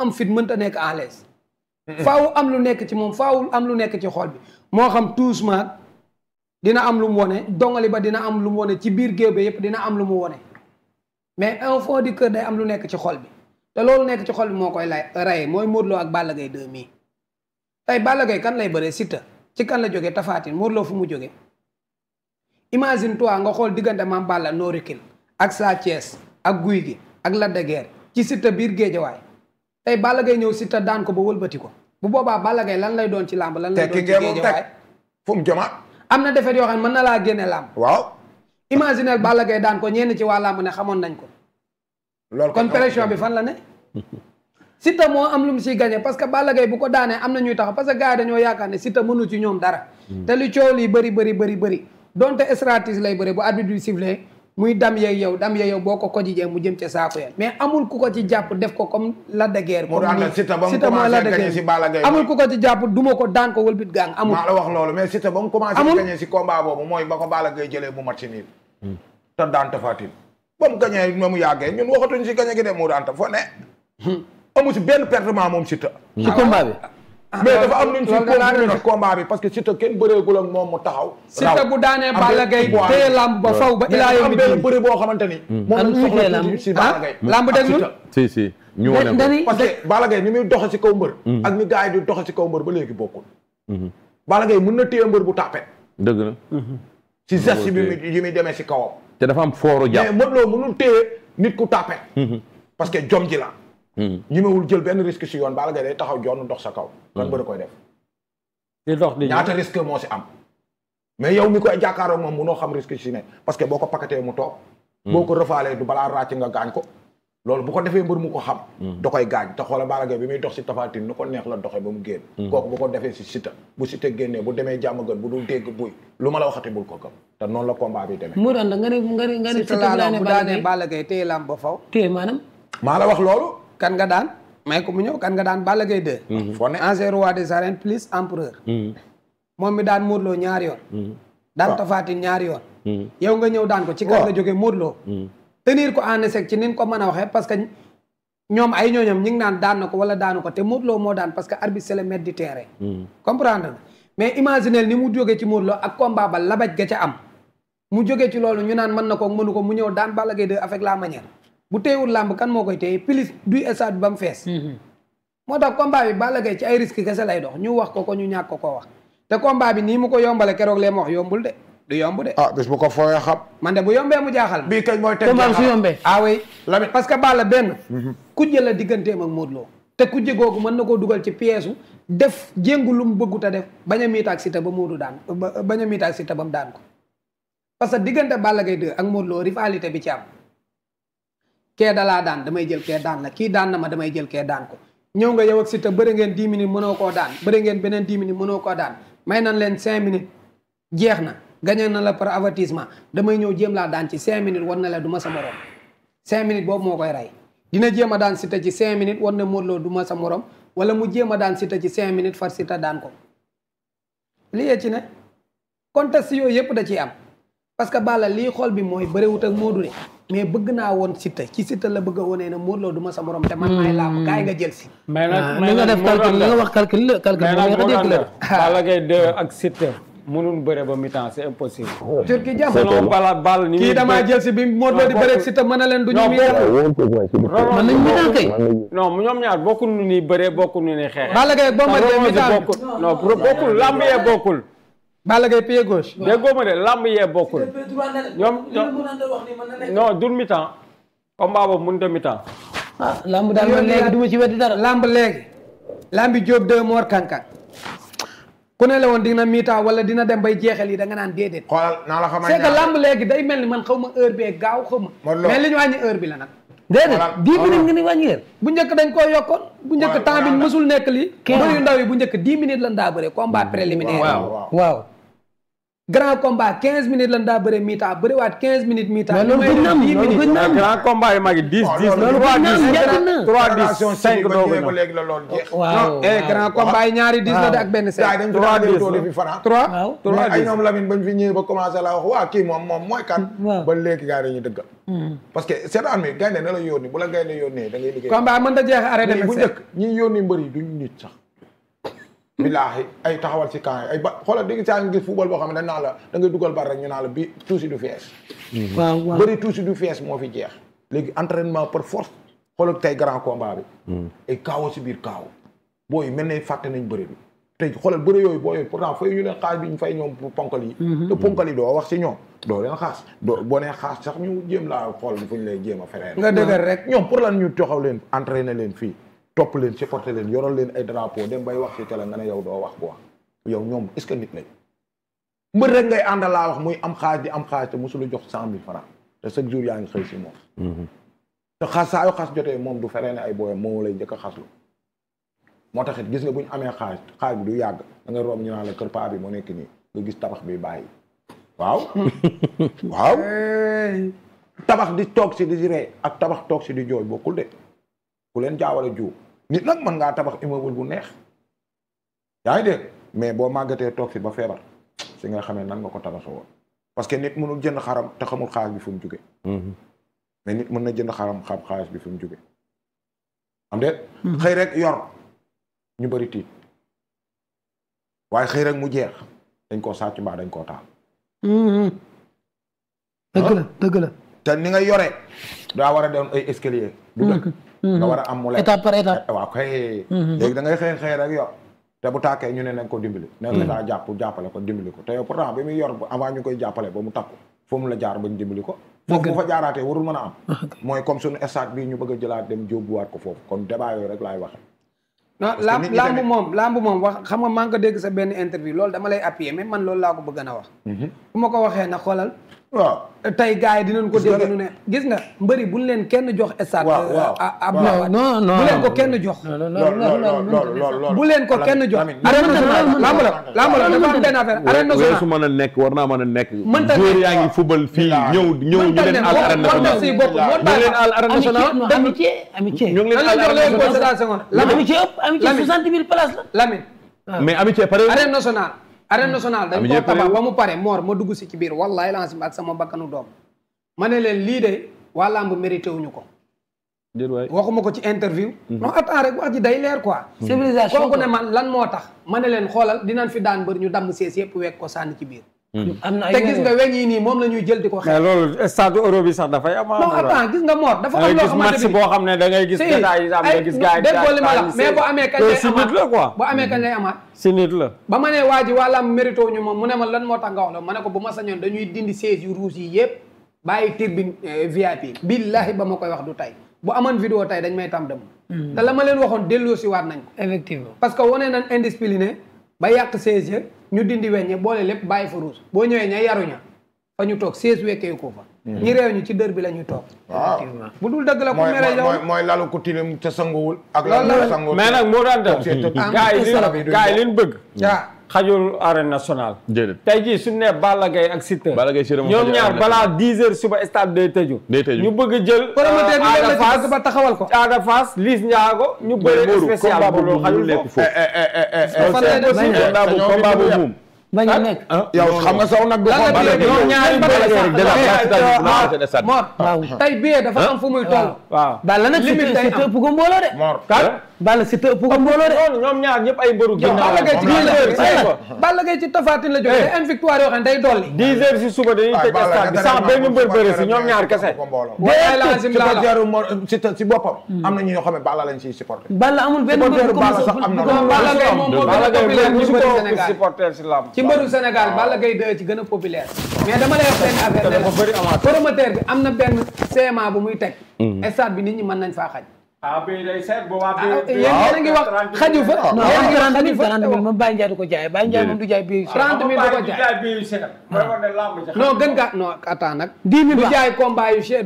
am fit mënta nekk à l'aise faaw am lu nekk ci moom faawul am lu nekk ci xol bi moo xam touchement dina am lu mu wone dongali ba dina am lu mu wone ci biir géew bi yëpp dina am lu mu wone mais au fond du cœur day am lu nekk ci xol bi te loolu nekk ci xol bi moo koy rey mooy Modou Lo ak Balla Gaye 2 mii tey Balla Gaye kan lay bëree Siteu ci kan la jógee Tapha Tine Modou Lo fu mu jógee imagine toi nga xool diggante Mame Balla no recul ak Sa Thiès ak Gouye Gui ak Lac de Guiers ci Siteu biir géejawaay tey Balla Gaye ñëw Siteu daan ko ba wëlbati ko bu boobaa Balla Gaye lan lay doon ci làmb lan lay doon ci géejawaay fu mu jëmaat am na defet yoo xam ne mën na laa génne làmb waaw imaginel Balla Gaye daan ko ñenn ci waa làmb ne xamoon nañ ko loolu kon pression bi fan la ne Siteu moo am lu mu siy gagné parce que Balla Gaye bu ko daanee am na ñuy taxaw parce que gars yi dañoo yaakaar ne Siteu mënu ci ñoom dara te li coow li bëri donte stratégie lay bëri bu arbitre bi sifflé muy dam yeeg yow boo ko jijee mu jëm ca saako ya mais amul ku ko ci jàpp def ko comme Lac de Guiers Siteu ba mu commencé gagné si Balla Gaye amul ku ko ci jàpp duma ko daan ko wëlbit gang amul maa la wax loolu mais Siteu ba mu commencé gagné si combat boobu mooy ba ko Balla Gaye jëlee mu mat si nii te daan Tapha Tine ba mu gagné ma mu yàggee ñun waxatuñ si gagné gi de mu daan ta fo ne amu si benn pertement moom Siteu ci combat bi mais dafa am luñ si confirmé ci combat bi parce que Siteu kenn bëreegul ak moom mu taxaw Siteu bu daanee Balla Gaye téye lamb ba faw ba ilaa yow mi benn bëre boo xamante ni moom lañ soxla tuuti si Balla Gaye lamb déglul si ñu wane ko parce que Balla Gaye ni muy doxe si kaw mbër ak ni gars yi di doxe si kaw mbër ba léegi bokkul Balla Gaye mën na téye mbër bu tàppe dëgg la si geste yi muy demee si kawam te dafa am fooru jàpp mais Modou Lo mënul téye nit ku tàppe parce que jom ji la ñimewul jël benn risque si yoon Balla Gaye day taxaw joon dox sa kaw kan bëri koy def di dox di ñaata risque moo si am mais yow mi koy jàkkaaroo moom munoo xam risque si ne parce que boo ko pakatee mu toog boo ko rafaalee du balaa ràcc nga gaañ ko loolu bu ko defee mbër mu ko xam da koy gaañ te xoola Balla Gaye bi muy dox si Tapha Tine nu ko neex la doxee ba mu génn kooku bu ko defee si Siteu bu Siteu génnee bu demee jàmm gën bu dul dégg buy lu ma la waxati bul ko gëm te noonu la combat bi demee mu daan nga ne Siteu bu daanee Balla Gaye téye lamb ba faw téye maanaam maa la wax loolu kan nga daan may ko mu ñëw kan nga daan Balla Gaye 2 foo ne ancien roi des arènes plus empereur moom mi daan Modou Lo ñaari yoon daan Tapha Tine ñaari yoon yow nga ñëw daan ko ci kan la jógee Modou Lo tenir ko en échec ci nin ko mën a waxee parce que ñoom ay ñooñam ñi ngi naan daan na ko wala daanu ko te Modou Lo moo daan parce que arbitre c'est le maître du terrain comprendre na mais imaginez ni mu jógee ci Modou Lo ak combat ba labaj ga ca am mu jógee ci loolu ñu naan mën na ko mënu ko mu ñëw daan Balla Gaye 2 avec la manière bu téyewul làmb kan moo koy téye pilis duy stade bi ba mu fees moo tax combat bi Balla Gaye ci ay risque kese lay dox ñu wax ko ñu ñàkk ko wax te combat bi nii mu ko yombale keroog lee ma wax yombul de du yomb de bis bu ko fooyee xam man de bu yombee mu jaaxal bii kañ mooy teg combat su yombee oui parce que Balla benn kujje la digganteem ak Modou Lo te kujje googu mën na koo dugal ci pièce u def jéngu lu mu bëggut a def bañ a miitaak Siteu ba Modou daan bañ a miitaak Siteu ba mu daan ko parce que diggante Balla Gaye 2 ak Modou Lo rivalité bi ci am kee dalaa daan damay jël kee daan la kii daan na ma damay jël kee daan ko ñëw nga yow ak Siteu bëri ngeen 10 minutes mënoo koo daan bëri ngeen beneen 10 minutes mënoo koo daan may nan leen 5 minutes jeex na gagné na la par avertissement damay ñëw jéem laa daan ci 5 minutes war na la du ma sa morom 5 minutes boobu moo koy rey dina jéem a daan Siteu ci 5 minutes war na Modou Lo du ma sa morom wala mu jéem a daan Siteu ci 5 minutes far Siteu daan ko li ci ne contexte yooyu yëpp da ciy am parce que Balla lii xool bi mooy bëriwut ak Modou de mais bëgg naa woon Siteu ci Siteu la bëgg a wonee ne Modou Lo du ma sa morom te man maay làmb kaay nga jël si. mais nag li nga def calcul li nga wax calcul la calcul boo nga dégg la. Balla Gaye 2 ak Siteu mënul bëre ba mi-temps c'est impossible. turki jàmm selon Balla ni kii damaa jël si bi Modou Lo di bëre Siteu mën na leen du ñu man nañ mi-temps kay. non ñoom ñaar bokkul nu ñuy bëree bokkul nu ñuy xeexee. Balla Gaye Bombardier mi-temps non bokkul lamb yee bokkul. Balla Gaye pied gauche. déggoo ma de lamb yee bokkul. ñoom non dul mi-temps. combat boobu mënut a mi-temps. ah lamb daal man léegi du ma ci weddi dara. lamb léegi. lambi Diop 2 Mor Kankan. ku ne la woon dina mi-temps wala dina dem bay jeexal yi da nga naan déedéet. xoolal naa la xamal c'est que lamb léegi day mel ni man xaw ma heure bee gaaw xaw ma. mais li ñu wàññi heure bi la nag. déedéet 10 minutes nga ni wàññi heure. bu njëkk dañ koo yokkoon. bu njëkk temps bi mësul nekk lii. mbër yu ndaw yi bu njëkk 10 minutes lan daa bëre combat préliminaire. waaw. grand combat 15 minutes lan daa bëre mi-temps bëriwaat 15 minutes mi-temps. mais loolu gën na am loolu gën na am. grand combat yi mag yi 10 10. loolu gën na am yàgg na 3 10 5 doo ko ñëw. léegi la loolu jeex. waaw grand combat yi ñaari 10 la de ak benn 5. 3 10 fanaan 3 ay ñoom Lamine bañ fi ñëwee ba commencé la wax waa kii moom mooy kan. waaw ba léegi gars yi dañuy dëggal. parce que seetaan mi gaynde na la yónni bu la gaynde yónnee da ngay liggéey. combat mën da jeex arrêté bu njëkk ñi yónni mbër yi duñ nit sax. billaahi ay taxawal ci camp ay ba xoolal dégg saa ngi gis football boo xam ne dañ naa la da ngay dugal bar rek ñu naa la bi tuusi du fees. waaw bëri tuusi du fees moo fi jeex. léegi entraînement par force xoolal tey grand combat bi. ay kaawo si biir kaaw. booy mel ne fàtte nañ bëri bi. tey xoolal bëri yooyu boo yooyu pourtant fay ñu leen xaas bi ñu fay ñoom ponkal yi. te ponkal yi doo wax si ñoom. doo leen xaas boo nee xaas sax ñu jéem laa xool fu ñu lay jéem a feree. nga dëgër rek ñoom pour lan ñu taxaw leen entraîner leen fii. topp leen supporter leen yoral leen ay drapeau dem bay wax ci télé nga ne yow doo wax quoi yow ñoom est-ce que nit lañ mbër rek ngay àndal laa wax muy am xaas di am xaas te mosula jox 100 000 francs te chaque jour yaa ngi xëy si moom te xaas saa yoo xaas jotee moom du feree ne ay booyam moo lay njëkk a xaslu moo taxit gis nga bu ñu amee xaas bi du yàgg da ngay room ñu naan la kër paa bi moo nekk nii nga gis tabax bi bàyyi waaw waaw tabax di toog si di ree ak tabax toog si di jooy bokkul de ku leen jaawale jiw nit nag mën ngaa tabax immeuble bu neex yaa ngi dégg mais boo màggatee toog fi ba feebar si nga xamee nan nga ko tabax woon parce que nit mënul jënd xaram te xamul xaalis bi fu mu jóge mais nit mën na jënd xaram xam xaalis bi fu mu jóge am de xëy rek yor ñu bëri tiit waaye xëy rek mu jeex dañ koo sàcc mbaa dañ koo taal dëgg la te ni nga yore daa war a doon ay escalier du dëkk nga war a am mu lekk étape par étape waaw kay léegi da ngay xëy rek yor te bu tàkkee ñu ne nañ ko dimbali ne daa jàppale ko dimbali ko te yow pourtant bi muy yor avant ñu koy jàppale ba mu takku foo mu la jaar bañ dimbali ko foofu bu fa jaaraatee warul mën a am mooy comme suñu stade bii ñu bëgg a jëlaat dem jóbbuwaat ko foofu kon débat yooyu rek laay waxe non lamb moom wax xam nga maa ngi ko dégg sa benn interview loolu dama lay appuyer mais man loolu laa ko bëgg na wax bu ma ko waxee na xoolal waaw tey gars yi dinañ ko dégg nu ne gis nga mbëri buñ leen kenn jox stade non bu leen ko kenn jox bu leen ko kenn jox arène nationale lamb la dafa am benn affaire arène nationale su mën a nekk war naa mën a nekk mënta joueur yaa ngi football fii ñëw ñu leen al arène nationale si bopp moo ñu leen al arène nationale amitié ñu ngi leen al arène nationale amitié ëpp amitié 60 000 places la Lamine mais amitié pare arène nationale arène nationale dañ koo tabax ba mu pare moor ma dugg si ci biir wallahi lancim ak sama bakkanu doom ma ne leen lii de waa lamb mérité wuñu ko waxuma ko ci interview non attends rek wax ji day leer quoi civilisation kooku ne man lan moo tax ma ne leen xoolal dinañ fi daan bëri ñu damm sees yëpp wekk ko sànni ci biir am na te gis nga weñ yi nii moom la ñuy jël di ko xeex mais loolu stade Europe bi sax dafay am non attends gis nga moor dafa am loo xamante match boo xam ne da ngay gis détails yi am nga gis gars yi déggoo li ma la mais boo amee kañ lay si nit la quoi boo amee kañ lay amaat si nit la ba ma nee waa ji waa lamb mérité ñu moom mu ne ma lan moo tax nga wax la ma ne ko bu ma sañoon dañuy dindi siège yu rouge yi yëpp bàyyi tribune VIP billahi ba ma koy wax du tey bu amoon vidéo tey dañ may tam dem te la ma leen waxoon delloo si waat nañ ko effectivement parce que wane nañ indiscipliné ba yàq siège ñu dindi weññe boole lépp bàyyi fa rouge boo ñëwee ña yaruña fa ñu toog siège wekkee ko fa ñi réew ñu ci dër bi la ñuy toog waaw bu dul dëgg la ku mere yow mooy lalu ko tilim te sanguwul ak lalu sanguwul mais nag moo daan def gars yi liñ bëgg waaw xajul arène nationale déedéet tey jii suñu nee Balla Gaye ak Siteu ñoom ñaar balaa 10 heures suba stade day tëju ñu bëgg a jël promoteur bi loolu la ci bëgg ba taxawal ko Ada Fass Liss Ndiago ñu bëri spécial bu loolu xajul foofu combat bu moom bañ a nekk yow xam nga saw nag du ñoom ñaari Mor tey billet dafa am fu muy toll waaw Balla nag Siteu ëpp ko mbooloo de Mor Balla Siteu ëpp ko mbooloo de ñoom ñaar ñëpp ay mbëru ginnaaw Balla Gaye ci Tafatine la jógee day am victoire yoo xam ne day dolli 10 heures si suba dañuy tëj stade bi sans benn mbër bëri si ñoom ñaar kese si boppam am na ñoo xam ne Balla lañ ciy supporté Balla amul benn mbër bu Balla sax am na Balla Gaye moom moo gën a populaire ci mbëru Sénégal supporter si lamb ci mbëru Sénégal Balla Gaye 2 ci gën a populaire mais dama lay wax benn affaire promoteur bi am na benn CMA bu muy teg stade bi nit ñi mën nañ faa xaj bi day seet bu waa yéen a ngi wax xaju fa non yéen 30 000 moom Baye Ndiaye du ko jaay Baye Ndiaye moom du jaay bi 30 000 du ko jaay non gën gaa non attends nag 10 000 du jaay combat yu cher